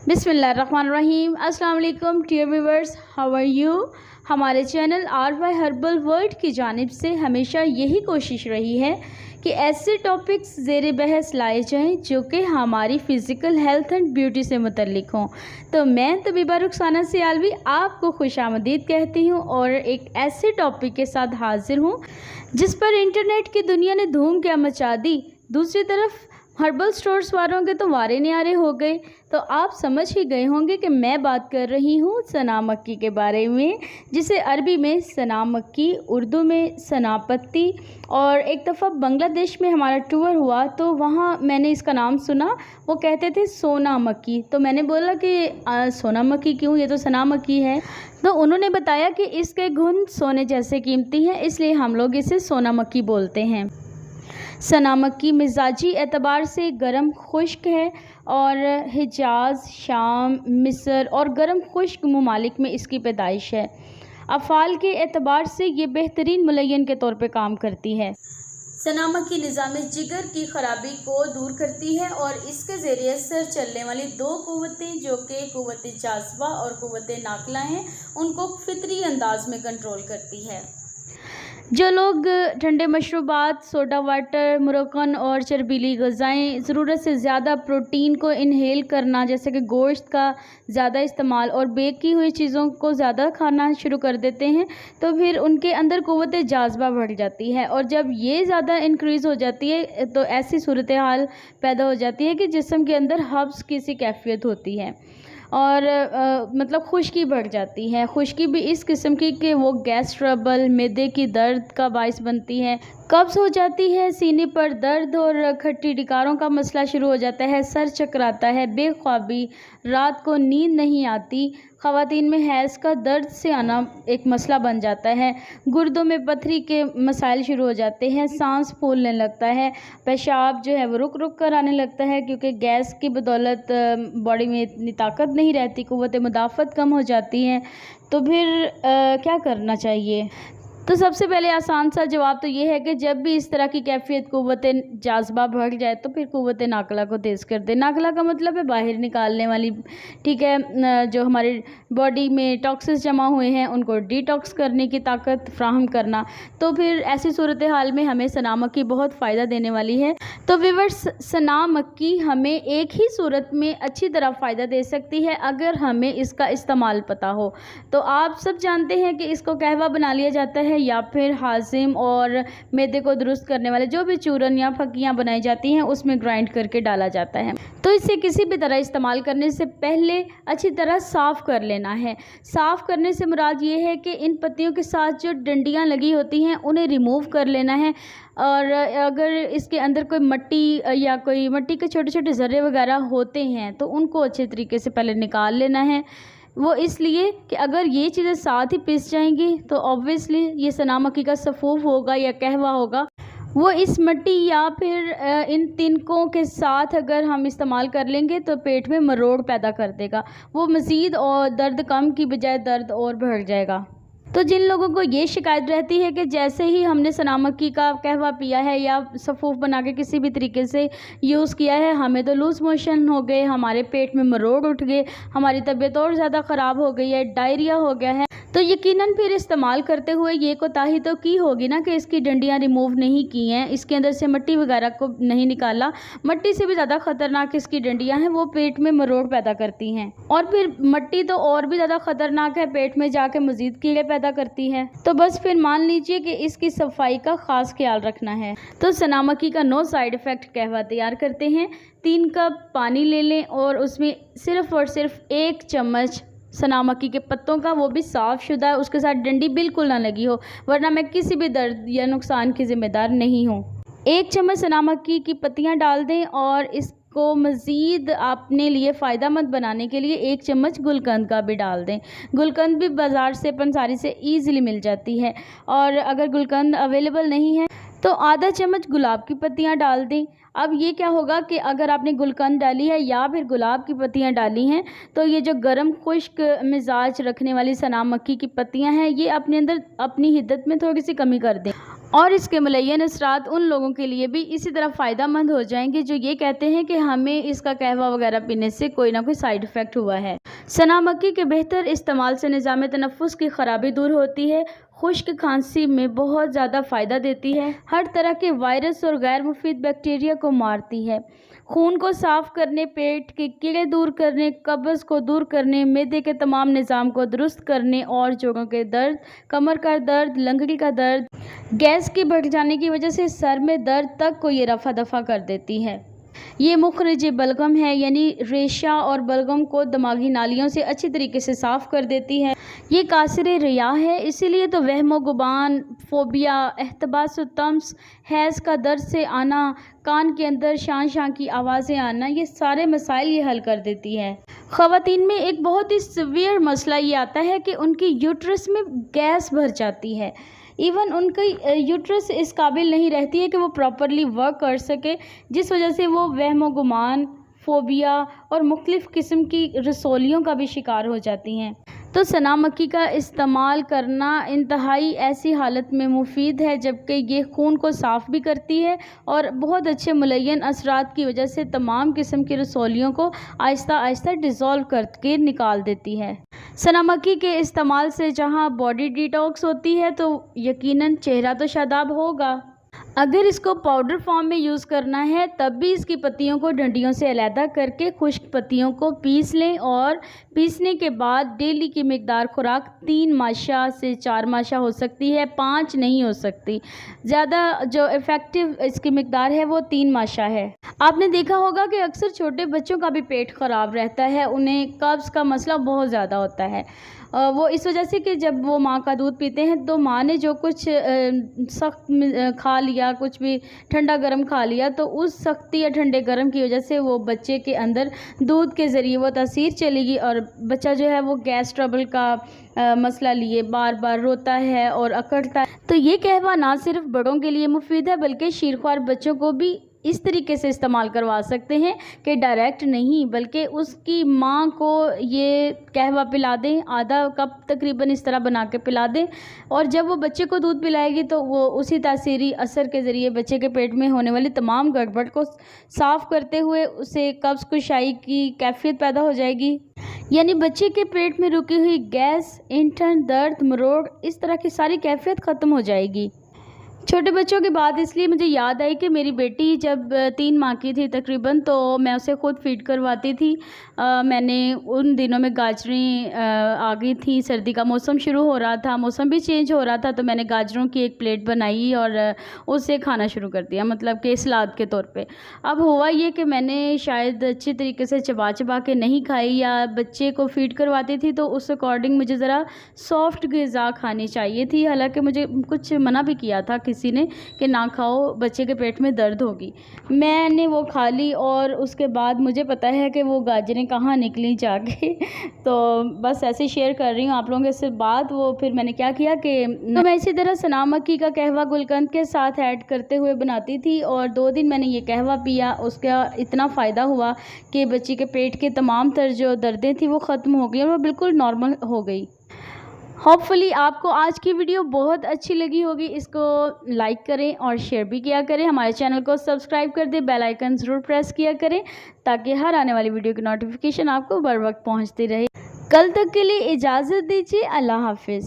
बिस्मिल्लाहिर्रहमानिर्रहीम। अस्सलाम वालेकुम dear viewers, how are you. हमारे चैनल RY हर्बल वर्ल्ड की जानिब से हमेशा यही कोशिश रही है कि ऐसे टॉपिक्स ज़ेर बहस लाए जाएं जो कि हमारी फ़िज़िकल हेल्थ एंड ब्यूटी से मुतल्लिक हों। तो मैं तबीबा रुखसाना सियालवी आपको खुशामदीद कहती हूँ और एक ऐसे टॉपिक के साथ हाज़िर हूँ जिस पर इंटरनेट की दुनिया ने धूम क्या मचा दी। दूसरी तरफ हर्बल स्टोर्स वालों के तो वारे न्यारे हो गए। तो आप समझ ही गए होंगे कि मैं बात कर रही हूँ सना मक्की के बारे में, जिसे अरबी में सना मक्की, उर्दू में सना पत्ती। और एक दफ़ा बांग्लादेश में हमारा टूर हुआ तो वहाँ मैंने इसका नाम सुना, वो कहते थे सोना मक्की। तो मैंने बोला कि सोना मक्की क्यों, ये तो सना मक्की है। तो उन्होंने बताया कि इसके गुण सोने जैसे कीमती हैं, इसलिए हम लोग इसे सोना मक्की बोलते हैं। सना मक्की मिजाजी एतबार से गर्म खुश्क है और हिजाज, शाम, मिस्र और गर्म खुश्क ममालिक में इसकी पैदाइश है। अफ़ाल के एतबार से ये बेहतरीन मुलय्यन के तौर पे काम करती है। सना मक्की निज़ाम जिगर की ख़राबी को दूर करती है और इसके ज़रिए असर चलने वाली दो क़ुव्वतें जो कि क़ुव्वत जाज़बा और क़ुव्वत नाक़ला हैं, उनको फितरी अंदाज में कंट्रोल करती है। जो लोग ठंडे मशरूबात, सोडा वाटर, मुरक्कन और चर्बीली ग़िज़ाएँ, ज़रूरत से ज़्यादा प्रोटीन को इनहेल करना जैसे कि गोश्त का ज़्यादा इस्तेमाल और बेक की हुई चीज़ों को ज़्यादा खाना शुरू कर देते हैं, तो फिर उनके अंदर क़ुव्वत जाज़बा बढ़ जाती है। और जब ये ज़्यादा इंक्रीज़ हो जाती है तो ऐसी सूरत हाल पैदा हो जाती है कि जिस्म के अंदर हब्स की सी कैफ़ियत होती है और मतलब खुश्की बढ़ जाती है। खुश्की भी इस किस्म की कि वो गैस ट्रबल, मैदे की दर्द का बाइस बनती है, कब्ज़ हो जाती है, सीने पर दर्द और खट्टी डिकारों का मसला शुरू हो जाता है, सर चकराता है, बेख्वाबी, रात को नींद नहीं आती, ख़वातीन में हैज़ का दर्द से आना एक मसला बन जाता है, गुर्दों में पथरी के मसाइल शुरू हो जाते हैं, सांस फूलने लगता है, पेशाब जो है वो रुक रुक कर आने लगता है क्योंकि गैस की बदौलत बॉडी में इतनी ताकत नहीं रहती, क़ुव्वत मुदाफ़त कम हो जाती है। तो फिर क्या करना चाहिए? तो सबसे पहले आसान सा जवाब तो ये है कि जब भी इस तरह की कैफियत क़ुव्वत जाज़बा बढ़ जाए तो फिर क़ुव्वत नाक़ला को तेज़ कर दे। नाक़ला का मतलब है बाहर निकालने वाली, ठीक है, जो हमारी बॉडी में टॉक्सिस जमा हुए हैं उनको डिटॉक्स करने की ताकत फ़राहम करना। तो फिर ऐसी सूरत हाल में हमें सना मक्की बहुत फ़ायदा देने वाली है। तो व्यूअर्स, सना मक्की हमें एक ही सूरत में अच्छी तरह फ़ायदा दे सकती है अगर हमें इसका इस्तेमाल पता हो। तो आप सब जानते हैं कि इसको कहवा बना लिया जाता है या फिर हाजिम और मैदे को दुरुस्त करने वाले जो भी चूरन या फक्कियाँ बनाई जाती हैं उसमें ग्राइंड करके डाला जाता है। तो इसे किसी भी तरह इस्तेमाल करने से पहले अच्छी तरह साफ़ कर लेना है। साफ़ करने से मुराद ये है कि इन पत्तियों के साथ जो डंडियाँ लगी होती हैं उन्हें रिमूव कर लेना है और अगर इसके अंदर कोई मट्टी या कोई मट्टी के छोटे छोटे ज़र्रे वगैरह होते हैं तो उनको अच्छे तरीके से पहले निकाल लेना है। वो इसलिए कि अगर ये चीज़ें साथ ही पिस जाएंगी तो ऑब्वियसली ये सना मक्की का सफ़ूफ होगा या कहवा होगा, वो इस मिट्टी या फिर इन तिनकों के साथ अगर हम इस्तेमाल कर लेंगे तो पेट में मरोड़ पैदा कर देगा। वो मज़ीद और दर्द कम की बजाय दर्द और बढ़ जाएगा। तो जिन लोगों को ये शिकायत रहती है कि जैसे ही हमने सना मक्की का कहवा पिया है या सफ़ूफ बना के किसी भी तरीके से यूज़ किया है, हमें तो लूज़ मोशन हो गए, हमारे पेट में मरोड़ उठ गए, हमारी तबीयत और ज़्यादा ख़राब हो गई है, डायरिया हो गया है, तो यकीनन फिर इस्तेमाल करते हुए ये कोताही तो की होगी ना कि इसकी डंडियाँ रिमूव नहीं की हैं, इसके अंदर से मिट्टी वगैरह को नहीं निकाला। मिट्टी से भी ज़्यादा ख़तरनाक इसकी डंडियाँ हैं, वो पेट में मरोड़ पैदा करती हैं और फिर मिट्टी तो और भी ज़्यादा ख़तरनाक है, पेट में जाके मज़ीद कीड़े पैदा करती है। तो बस फिर मान लीजिए कि इसकी सफाई का ख़ास ख्याल रखना है। तो सना मक्की का नो साइड इफ़ेक्ट कहवा तैयार करते हैं। 3 कप पानी ले लें और उसमें सिर्फ़ और सिर्फ 1 चम्मच सना मक्की के पत्तों का, वो भी साफ़ शुदा, उसके साथ डंडी बिल्कुल ना लगी हो, वरना मैं किसी भी दर्द या नुकसान की ज़िम्मेदार नहीं हूँ। 1 चम्मच सना मक्की की पत्तियाँ डाल दें और इसको मज़ीद अपने लिए फ़ायदा मंद बनाने के लिए 1 चम्मच गुलकंद का भी डाल दें। गुलकंद भी बाज़ार से, पंसारी से ईज़िली मिल जाती है और अगर गुलकंद अवेलेबल नहीं है तो आधा चम्मच गुलाब की पत्तियाँ डाल दें। अब ये क्या होगा कि अगर आपने गुलकंद डाली है या फिर गुलाब की पत्तियाँ डाली हैं तो ये जो गर्म खुश्क मिजाज रखने वाली सना मक्की की पत्तियाँ हैं ये अपने अंदर अपनी हिद्दत में थोड़ी सी कमी कर दें اور اس کے ملین اثرات ان لوگوں کے لیے بھی اسی طرح فائدہ مند ہو جائیں گے جو یہ کہتے ہیں کہ ہمیں اس کا قہوہ وغیرہ پینے سے کوئی نہ کوئی سائیڈ ایفیکٹ ہوا ہے۔ سنا مکی کے بہتر استعمال سے نظام تنفس کی خرابی دور ہوتی ہے، خشک کھانسی میں بہت زیادہ فائدہ دیتی ہے، ہر طرح کے وائرس اور غیر مفید بیکٹیریا کو مارتی ہے، خون کو صاف کرنے، پیٹ کے کیڑے دور کرنے، قبض کو دور کرنے، معدے کے تمام نظام کو درست کرنے اور جوڑوں کے درد، کمر کا درد، لنگڑی کا درد، گیس کے بڑھ جانے کی وجہ سے سر میں درد تک کو یہ رفع دفع کر دیتی ہے۔ یہ مخرج بلغم ہے، یعنی ریشہ اور بلغم کو دماغی نالیوں سے اچھی طریقے سے صاف کر دیتی ہے۔ یہ کاسر ریا ہے، اسی لیے تو وہم و گمان، فوبیا، احتباس و طمس، حیض کا درد سے آنا، کان کے اندر شان شان کی آوازیں آنا، یہ سارے مسائل یہ حل کر دیتی ہے۔ خواتین میں ایک بہت ہی سیویئر مسئلہ یہ آتا ہے کہ ان کی یوٹرس میں گیس بھر جاتی ہے، ایون ان کی یوٹرس اس قابل نہیں رہتی ہے کہ وہ پراپرلی ورک کر سکے، جس وجہ سے وہ وہم و گمان، فوبیا اور مختلف قسم کی رسولیوں کا بھی شکار ہو جاتی ہیں۔ تو سنا مکی کا استعمال کرنا انتہائی ایسی حالت میں مفید ہے جبکہ یہ خون کو صاف بھی کرتی ہے اور بہت اچھے ملین اثرات کی وجہ سے تمام قسم کی رسولیوں کو آہستہ آہستہ ڈیزولو کر کے نکال دیتی ہے۔ سنا مکی کے استعمال سے جہاں باڈی ڈیٹاکس ہوتی ہے تو یقیناً چہرہ تو شاداب ہوگا۔ اگر اس کو پاؤڈر فارم میں یوز کرنا ہے تب بھی اس کی پتیوں کو ڈنڈیوں سے علیحدہ کر کے خشک پتیوں کو پیس لیں اور پیسنے کے بعد ڈیلی کی مقدار خوراک 3 ماشا سے 4 ماشا ہو سکتی ہے، 5 نہیں ہو سکتی، زیادہ جو افیکٹو اس کی مقدار ہے وہ 3 ماشا ہے۔ آپ نے دیکھا ہوگا کہ اکثر چھوٹے بچوں کا بھی پیٹ خراب رہتا ہے، انہیں قبض کا مسئلہ بہت زیادہ ہوتا ہے، وہ اس وجہ سے کہ جب وہ ماں کا دودھ پیتے ہیں تو ماں نے جو کچھ سخت کھا لیا، کچھ بھی ٹھنڈا گرم کھا لیا، تو اس سختی یا ٹھنڈے گرم کی وجہ سے وہ بچے کے اندر دودھ کے ذریعے وہ تاثیر چلے گی اور بچہ جو ہے وہ گیس ٹربل کا مسئلہ لیے بار بار روتا ہے اور اکڑتا ہے۔ تو یہ قہوہ نہ صرف بڑوں کے لیے مفید ہے بلکہ شیرخوار بچوں کو بھی اس طریقے سے استعمال کروا سکتے ہیں کہ ڈائریکٹ نہیں بلکہ اس کی ماں کو یہ قہوہ پلا دیں، آدھا کپ تقریباً اس طرح بنا کے پلا دیں، اور جب وہ بچے کو دودھ پلائے گی تو وہ اسی تاثیری اثر کے ذریعے بچے کے پیٹ میں ہونے والی تمام گڑبڑ کو صاف کرتے ہوئے اسے قبض کشائی کی کیفیت پیدا ہو جائے گی، یعنی بچے کے پیٹ میں رکی ہوئی گیس، انٹھن، درد، مروڑ، اس طرح کی ساری کیفیت ختم ہو جائے گی۔ چھوٹے بچوں کی بات اس لیے مجھے یاد آئی کہ میری بیٹی جب 3 ماہ کی تھی تقریباً تو میں اسے خود فیڈ کرواتی تھی۔ میں نے ان دنوں میں گاجریں آ گئی تھیں، سردی کا موسم شروع ہو رہا تھا، موسم بھی چینج ہو رہا تھا، تو میں نے گاجروں کی ایک پلیٹ بنائی اور اسے کھانا شروع کر دیا، مطلب کہ سلاد کے طور پہ۔ اب ہوا یہ کہ میں نے شاید اچھی طریقے سے چبا چبا کے نہیں کھائی یا بچے کو فیڈ کرواتی تھی تو اس اکارڈنگ مجھے ذرا سافٹ غذا کھانی چاہیے تھی، حالانکہ مجھے کچھ منع بھی کیا تھا کسی نے کہ نہ کھاؤ، بچے کے پیٹ میں درد ہوگی۔ میں نے وہ کھا لی اور اس کے بعد مجھے پتہ ہے کہ وہ گاجریں کہاں نکلی جا کے، تو بس ایسے شیئر کر رہی ہوں آپ لوگوں کے سے بات۔ وہ پھر میں نے کیا کیا کہ میں اسی طرح سنا مکی کا قہوہ گلقند کے ساتھ ایڈ کرتے ہوئے بناتی تھی اور 2 دن میں نے یہ قہوہ پیا، اس کا اتنا فائدہ ہوا کہ بچی کے پیٹ کے تمام تر جو دردیں تھیں وہ ختم ہو گئی اور وہ بالکل نارمل ہو گئی۔ ہوپ فلی آپ کو آج کی ویڈیو بہت اچھی لگی ہوگی، اس کو لائک کریں اور شیئر بھی کیا کریں، ہمارے چینل کو سبسکرائب کر دیں، بیل آئیکن ضرور پریس کیا کریں تاکہ ہر آنے والی ویڈیو کی نوٹیفیکیشن آپ کو بر وقت پہنچتی رہے۔ کل تک کے لیے اجازت دیجیے، اللہ حافظ۔